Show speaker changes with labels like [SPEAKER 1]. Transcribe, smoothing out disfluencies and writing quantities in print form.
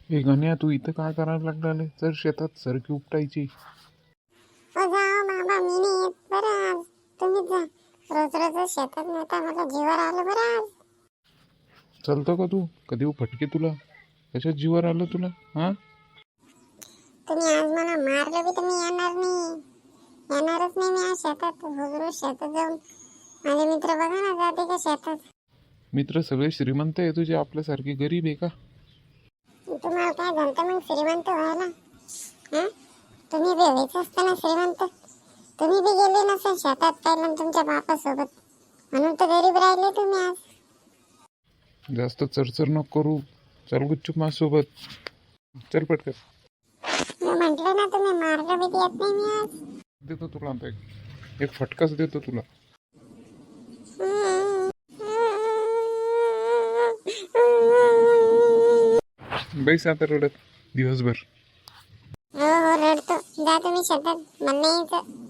[SPEAKER 1] हे गण्या, तू इथं काय करायला लागला? तर शेतात सरकी उपटायची.
[SPEAKER 2] हो जाओ बाबा, मी नाही येत बरं आज. तुम्हीच जा. रोज रोज शेतात नेता, मला जीवावर आलं बरं आज.
[SPEAKER 1] चालतं का तू? कधी फटके तुला? कशात जीवर आलं तुला? हा,
[SPEAKER 2] तुम्ही आज मला मारलं बी तर मी येणार नाही. येणारच नाही मी आज शेतात. रोज रोज शेतात जाऊन माझे मित्र बघा ना जाते का शेतात.
[SPEAKER 1] मित्र सगळे श्रीमंत आहे तुझे, आपल्यासारखे गरीब आहे का?
[SPEAKER 2] तुम्हाला काय जमतं मग श्रीमंत व्हायला? हा, तुम्ही बी व्हायचं असतं ना श्रीमंत. तुम्ही बी गेले नसेल शेतात पहिलं तुमच्या बापासोबत, म्हणून तर गरीब राहिले तुम्ही आज.
[SPEAKER 1] जास्त चरचर नको करू. चल गुच्चूप माझ्यासोबत. चल पटकन.
[SPEAKER 2] मी म्हटलं ना तुम्ही मारलं बी तर येत नाही मी आज.
[SPEAKER 1] देतो तुला आता एक फटकाच देतो तुला. बैस आता रडत दिवसभर.
[SPEAKER 2] हो हो रडतो. जा तुम्ही शेतात, मला नाही यायचं.